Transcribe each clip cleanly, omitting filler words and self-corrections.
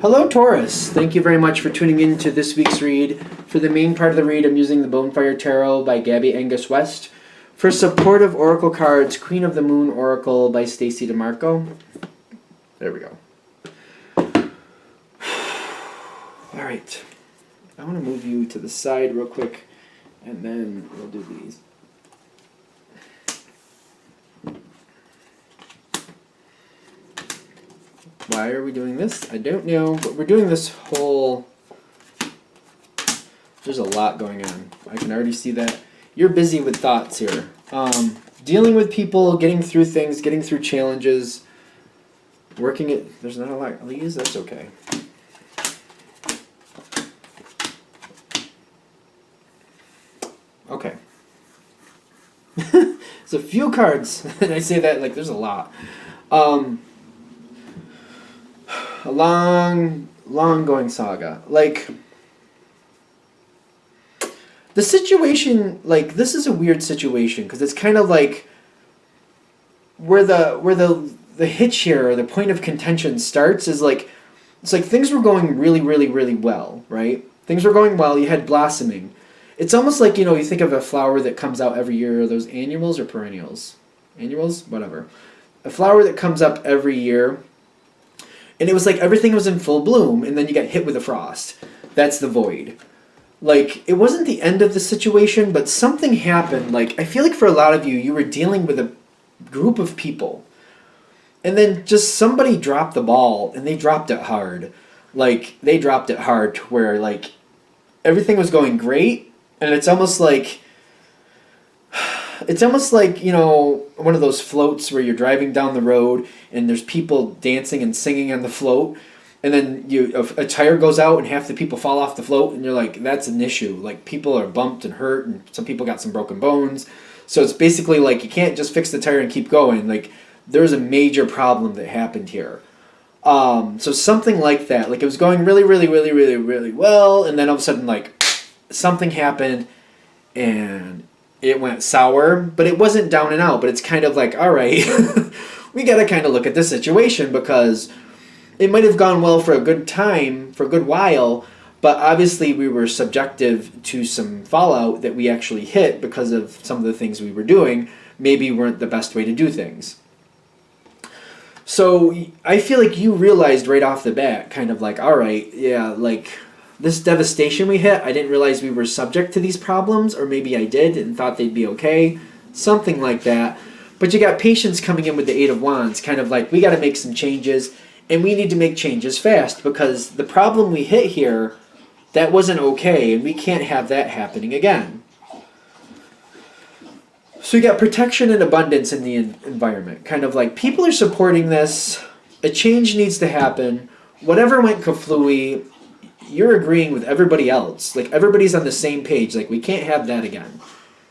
Hello, Taurus. Thank you very much for tuning in to this week's read. For the main part of the read, I'm using the Bonefire Tarot by Gabby Angus West. For supportive oracle cards, Queen of the Moon Oracle by Stacey DeMarco. There we go. All right. I want to move you to the side real quick, and then we'll do these. Why are we doing this? I don't know, but we're doing this whole... There's a lot going on. I can already see that. You're busy with thoughts here. Dealing with people, getting through things, getting through challenges, working it. There's not a lot of these. That's okay. Okay. There's a few cards, and I say that like there's a lot. A long going saga. Like, the situation, like, this is a weird situation, because it's kind of like where the hitch here, or the point of contention starts, is like, it's like things were going really, really, really well, right? Things were going well, you had blossoming. It's almost like, you think of a flower that comes out every year. Are those annuals or perennials? Annuals? Whatever. A flower that comes up every year. And it was like everything was in full bloom, and then you got hit with a frost. That's the void. Like, it wasn't the end of the situation, but something happened. Like, I feel like for a lot of you, you were dealing with a group of people. And then just somebody dropped the ball, and they dropped it hard. Like, they dropped it hard to where, like, everything was going great, and it's almost like, one of those floats where you're driving down the road and there's people dancing and singing on the float, and then a tire goes out and half the people fall off the float, and you're like, that's an issue. Like, people are bumped and hurt, and some people got some broken bones. So it's basically like you can't just fix the tire and keep going. Like, there's a major problem that happened here. So something like that. Like, it was going really, really, really, really, really well, and then all of a sudden, like, something happened, and it went sour, but it wasn't down and out. But it's kind of like, all right, we got to kind of look at this situation, because it might have gone well for a good time, for a good while, but obviously we were subjective to some fallout that we actually hit because of some of the things we were doing maybe weren't the best way to do things. So I feel like you realized right off the bat, kind of like, all right, yeah, like, this devastation we hit, I didn't realize we were subject to these problems, or maybe I did and thought they'd be okay, something like that. But you got patience coming in with the Eight of Wands, kind of like, we got to make some changes, and we need to make changes fast, because the problem we hit here, that wasn't okay, and we can't have that happening again. So you got protection and abundance in the environment, kind of like, people are supporting this, a change needs to happen, whatever went kaflooey, you're agreeing with everybody else. Like, everybody's on the same page. Like, we can't have that again.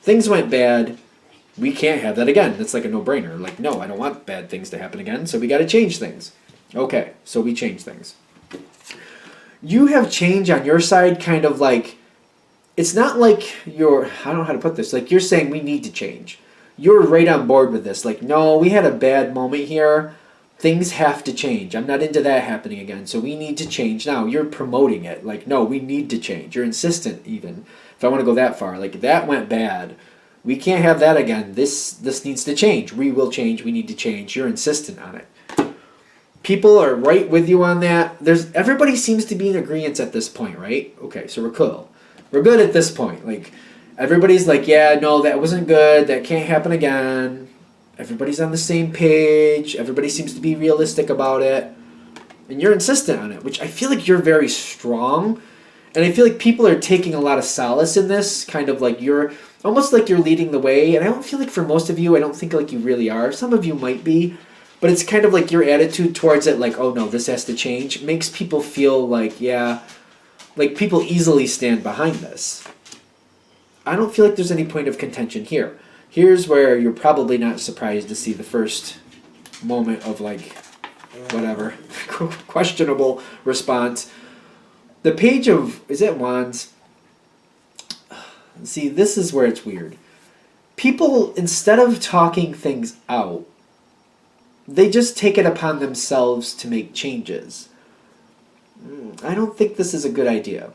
Things went bad. We can't have that again. That's like a no-brainer. Like, no, I don't want bad things to happen again, so we got to change things. Okay, so we change things. You have change on your side, kind of like, it's not like you're, I don't know how to put this, like, you're saying we need to change. You're right on board with this. Like, no, we had a bad moment here. Things have to change. I'm not into that happening again, so we need to change now. You're promoting it. Like, no, we need to change. You're insistent, even, if I want to go that far. Like, that went bad. We can't have that again. This needs to change. We will change. We need to change. You're insistent on it. People are right with you on that. Everybody seems to be in agreement at this point, right? Okay, so we're cool. We're good at this point. Like, everybody's like, yeah, no, that wasn't good. That can't happen again. Everybody's on the same page. Everybody seems to be realistic about it. And you're insistent on it, which I feel like you're very strong. And I feel like people are taking a lot of solace in this. Kind of like you're, almost like you're leading the way. And I don't feel like for most of you, I don't think like you really are. Some of you might be. But it's kind of like your attitude towards it, like, oh no, this has to change, makes people feel like, yeah, like people easily stand behind this. I don't feel like there's any point of contention here. Here's where you're probably not surprised to see the first moment of, like, whatever, questionable response. The Page of, is it Wands? See, this is where it's weird. People, instead of talking things out, they just take it upon themselves to make changes. I don't think this is a good idea.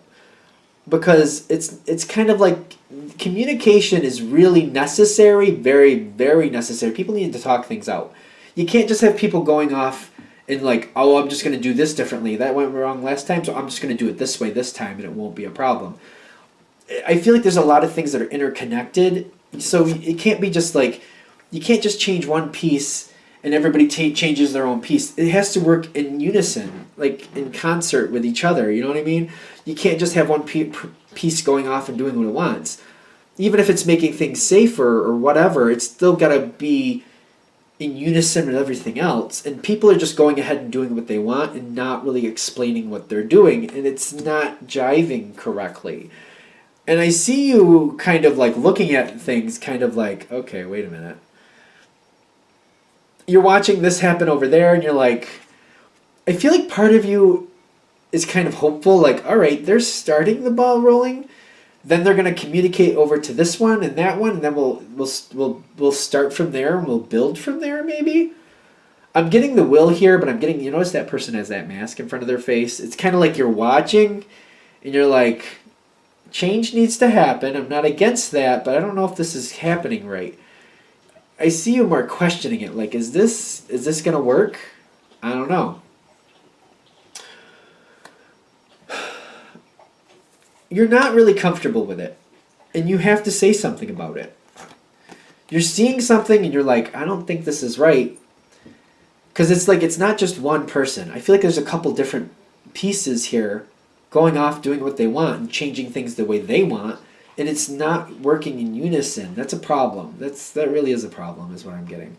Because it's kind of like communication is really necessary, very, very necessary. People need to talk things out. You can't just have people going off and like, oh, I'm just going to do this differently. That went wrong last time, so I'm just going to do it this way this time and it won't be a problem. I feel like there's a lot of things that are interconnected, so it can't be just like, you can't just change one piece and everybody changes their own piece. It has to work in unison, like in concert with each other, you know what I mean? You can't just have one piece going off and doing what it wants. Even if it's making things safer or whatever, it's still got to be in unison with everything else. And people are just going ahead and doing what they want and not really explaining what they're doing. And it's not jiving correctly. And I see you kind of like looking at things kind of like, okay, wait a minute. You're watching this happen over there and you're like, I feel like part of you is kind of hopeful, like, all right, they're starting the ball rolling. Then they're going to communicate over to this one and that one, and then we'll start from there and we'll build from there maybe. I'm getting the will here, but I'm getting, you notice that person has that mask in front of their face. It's kind of like you're watching and you're like, change needs to happen. I'm not against that, but I don't know if this is happening right. I see you more questioning it. Like, is this going to work? I don't know. You're not really comfortable with it, and you have to say something about it. You're seeing something, and you're like, I don't think this is right. Because it's like, it's not just one person. I feel like there's a couple different pieces here going off, doing what they want, and changing things the way they want. And it's not working in unison. That's a problem. That really is a problem, is what I'm getting.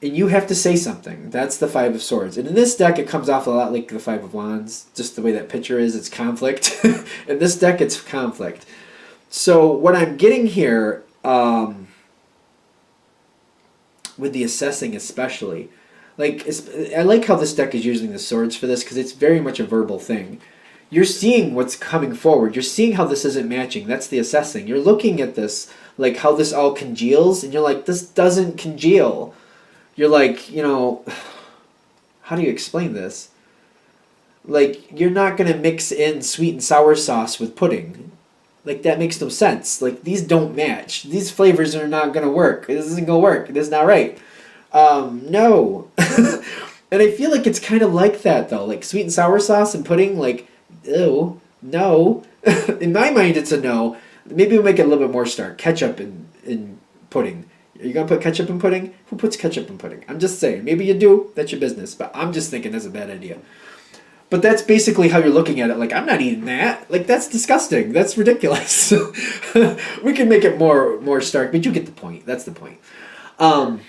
And you have to say something. That's the Five of Swords. And in this deck, it comes off a lot like the Five of Wands. Just the way that picture is, it's conflict. In this deck, it's conflict. So what I'm getting here, with the assessing especially, like, I like how this deck is using the swords for this, because it's very much a verbal thing. You're seeing what's coming forward. You're seeing how this isn't matching. That's the assessing. You're looking at this, like how this all congeals, and you're like, this doesn't congeal. You're like, how do you explain this? Like, you're not going to mix in sweet and sour sauce with pudding. Like, that makes no sense. Like, these don't match. These flavors are not going to work. This isn't going to work. This is not right. No. And I feel like it's kind of like that, though. Like, sweet and sour sauce and pudding, like, ew, no. In my mind, it's a no. Maybe we'll make it a little bit more stark. Ketchup in pudding. Are you going to put ketchup in pudding? Who puts ketchup in pudding? I'm just saying. Maybe you do. That's your business. But I'm just thinking that's a bad idea. But that's basically how you're looking at it. Like, I'm not eating that. Like, that's disgusting. That's ridiculous. We can make it more stark. But you get the point. That's the point. No,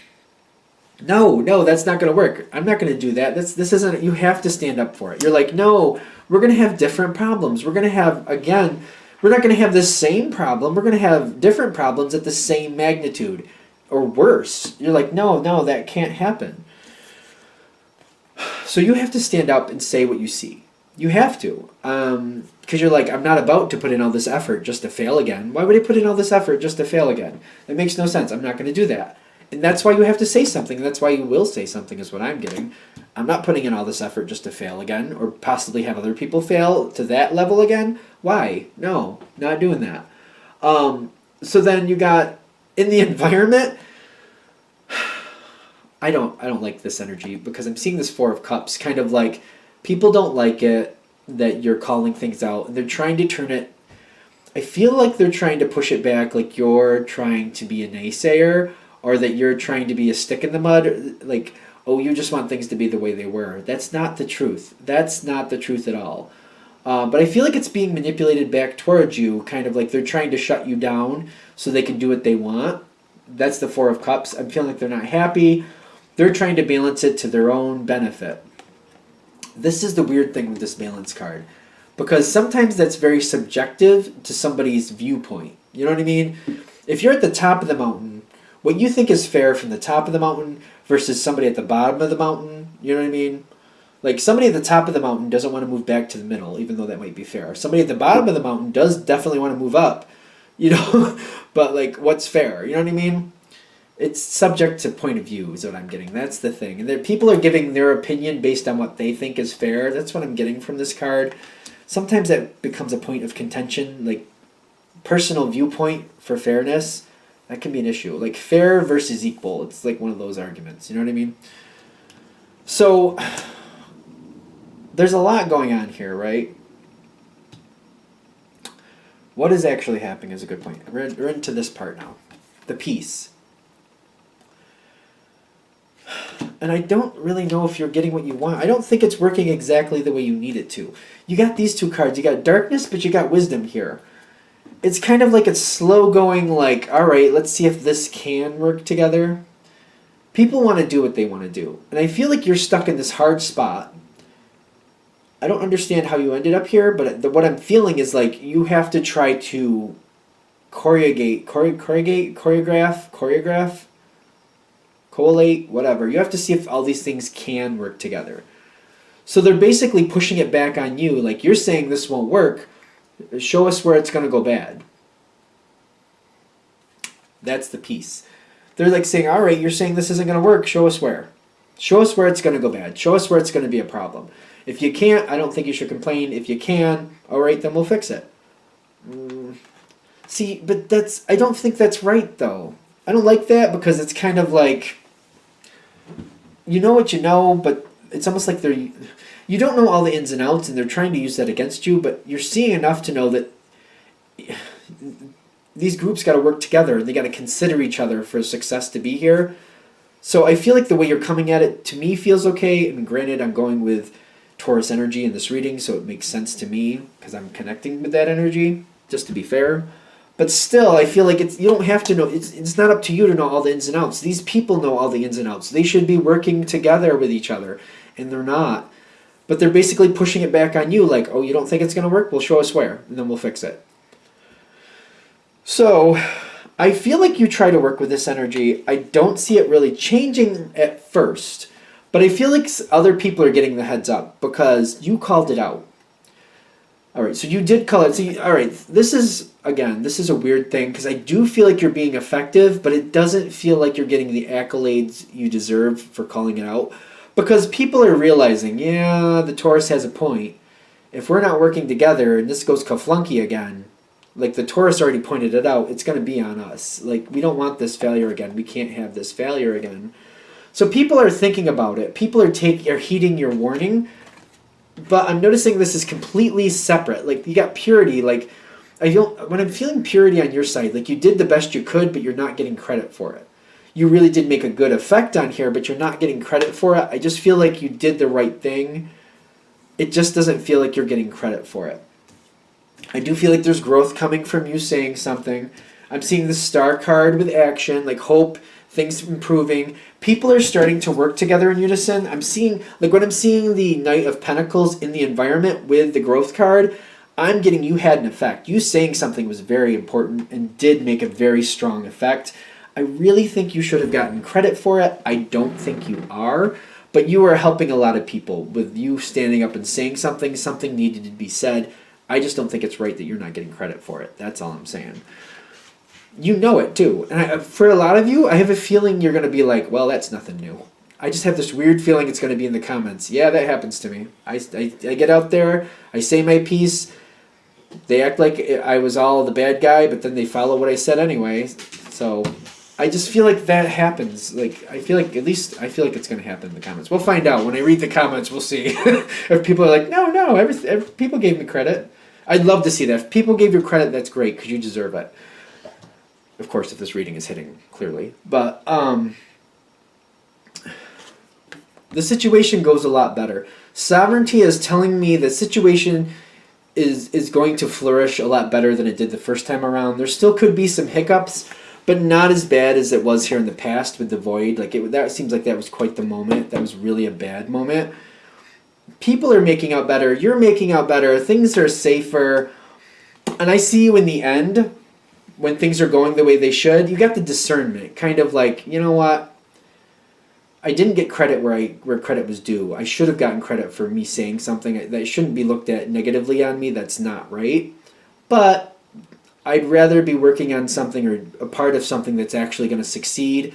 that's not going to work. I'm not going to do that. This isn't. You have to stand up for it. You're like, no, we're going to have different problems. We're going to have, again, we're not going to have the same problem. We're going to have different problems at the same magnitude. Or worse. You're like, no, that can't happen. So you have to stand up and say what you see. You have to. Because you're like, I'm not about to put in all this effort just to fail again. Why would I put in all this effort just to fail again? It makes no sense. I'm not going to do that. And that's why you have to say something. That's why you will say something is what I'm getting. I'm not putting in all this effort just to fail again or possibly have other people fail to that level again. Why? No, not doing that. So then you got in the environment, I don't like this energy because I'm seeing this Four of Cups, kind of like people don't like it that you're calling things out and they're trying to turn it. I feel like they're trying to push it back, like you're trying to be a naysayer or that you're trying to be a stick in the mud, like, oh, you just want things to be the way they were. That's not the truth. That's not the truth at all. But I feel like it's being manipulated back towards you, kind of like they're trying to shut you down so they can do what they want. That's the Four of Cups. I'm feeling like they're not happy. They're trying to balance it to their own benefit. This is the weird thing with this balance card. Because sometimes that's very subjective to somebody's viewpoint. You know what I mean? If you're at the top of the mountain, what you think is fair from the top of the mountain versus somebody at the bottom of the mountain, you know what I mean? Like, somebody at the top of the mountain doesn't want to move back to the middle, even though that might be fair. Somebody at the bottom of the mountain does definitely want to move up, you know? But, like, what's fair? You know what I mean? it's subject to point of view is what I'm getting. That's the thing. And people are giving their opinion based on what they think is fair. That's what I'm getting from this card. Sometimes that becomes a point of contention, like personal viewpoint for fairness. That can be an issue. Like fair versus equal. It's like one of those arguments. You know what I mean? So there's a lot going on here, right? What is actually happening is a good point. We're into this part now. The peace. And I don't really know if you're getting what you want. I don't think it's working exactly the way you need it to. You got these two cards. You got darkness, but you got wisdom here. It's kind of like it's slow going, like, all right, let's see if this can work together. People want to do what they want to do. And I feel like you're stuck in this hard spot. I don't understand how you ended up here, but what I'm feeling is like you have to try to choreograph, collate, whatever. You have to see if all these things can work together. So they're basically pushing it back on you. Like, you're saying this won't work. Show us where it's going to go bad. That's the piece. They're like saying, all right, you're saying this isn't going to work. Show us where. Show us where it's going to go bad. Show us where it's going to be a problem. If you can't, I don't think you should complain. If you can, all right, then we'll fix it. See, but I don't think that's right, though. I don't like that because it's kind of like, you know what you know, but it's almost like you don't know all the ins and outs, and they're trying to use that against you, but you're seeing enough to know that these groups got to work together, and they got to consider each other for success to be here. So I feel like the way you're coming at it, to me, feels okay. I mean, granted, I'm going with Taurus energy in this reading, so it makes sense to me because I'm connecting with that energy, just to be fair. But still, I feel like you don't have to know. It's not up to you to know all the ins and outs. These people know all the ins and outs. They should be working together with each other, and they're not. But they're basically pushing it back on you, like, oh, you don't think it's going to work? Well, show us where, and then we'll fix it. So I feel like you try to work with this energy. I don't see it really changing at first, but I feel like other people are getting the heads up because you called it out. All right, so you did call it. So all right, this is a weird thing because I do feel like you're being effective, but it doesn't feel like you're getting the accolades you deserve for calling it out. Because people are realizing, yeah, the Taurus has a point. If we're not working together, and this goes kaflunky again, like the Taurus already pointed it out, it's going to be on us. Like, we don't want this failure again. We can't have this failure again. So people are thinking about it. People are heeding your warning. But I'm noticing this is completely separate. Like, you got purity. Like, when I'm feeling purity on your side, like you did the best you could, but you're not getting credit for it. You really did make a good effect on here, but you're not getting credit for it. I just feel like you did the right thing. It just doesn't feel like you're getting credit for it. I do feel like there's growth coming from you saying something. I'm seeing the star card with action, like hope, things improving. People are starting to work together in unison. I'm seeing, like when I'm seeing the Knight of Pentacles in the environment with the growth card, I'm getting you had an effect. You saying something was very important and did make a very strong effect. I really think you should have gotten credit for it. I don't think you are, but you are helping a lot of people with you standing up and saying something. Something needed to be said. I just don't think it's right that you're not getting credit for it. That's all I'm saying. You know it too. And for a lot of you, I have a feeling you're going to be like, well, that's nothing new. I just have this weird feeling it's going to be in the comments. Yeah, that happens to me. I get out there, I say my piece. They act like I was all the bad guy, but then they follow what I said anyway. So I just feel like that happens. Like I feel like it's going to happen in the comments. We'll find out when I read the comments. We'll see if people are like, no, people gave me credit. I'd love to see that. If people gave you credit, that's great because you deserve it. Of course, if this reading is hitting clearly, but the situation goes a lot better. Sovereignty is telling me the situation is going to flourish a lot better than it did the first time around. There still could be some hiccups, but not as bad as it was here in the past with the Void. That seems like that was quite the moment. That was really a bad moment. People are making out better. You're making out better. Things are safer. And I see you in the end, when things are going the way they should. You got the discernment. Kind of like, you know what? I didn't get credit where credit was due. I should have gotten credit for me saying something that shouldn't be looked at negatively on me. That's not right. But I'd rather be working on something or a part of something that's actually going to succeed.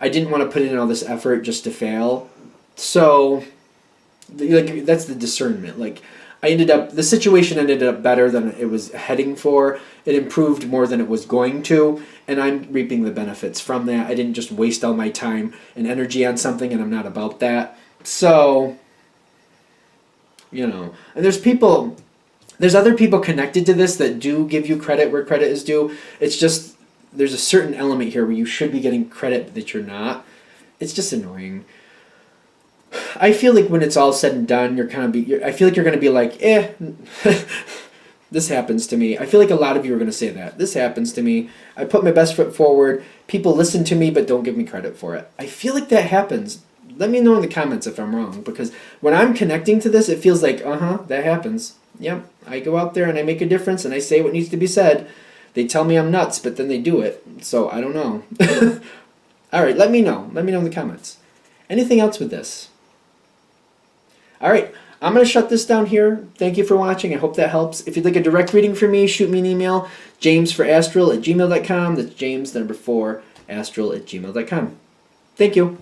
I didn't want to put in all this effort just to fail. So, like, that's the discernment. Like, the situation ended up better than it was heading for. It improved more than it was going to, and I'm reaping the benefits from that. I didn't just waste all my time and energy on something, and I'm not about that. So, and there's other people connected to this that do give you credit where credit is due. It's just, there's a certain element here where you should be getting credit that you're not. It's just annoying. I feel like when it's all said and done, I feel like you're going to be like, this happens to me. I feel like a lot of you are going to say that. This happens to me. I put my best foot forward. People listen to me but don't give me credit for it. I feel like that happens. Let me know in the comments if I'm wrong, because when I'm connecting to this, it feels like, that happens. Yep, I go out there and I make a difference and I say what needs to be said. They tell me I'm nuts, but then they do it. So I don't know. All right, let me know. Let me know in the comments. Anything else with this? All right, I'm going to shut this down here. Thank you for watching. I hope that helps. If you'd like a direct reading from me, shoot me an email, jamesforastral@gmail.com. That's James, the number 4, astral@gmail.com. Thank you.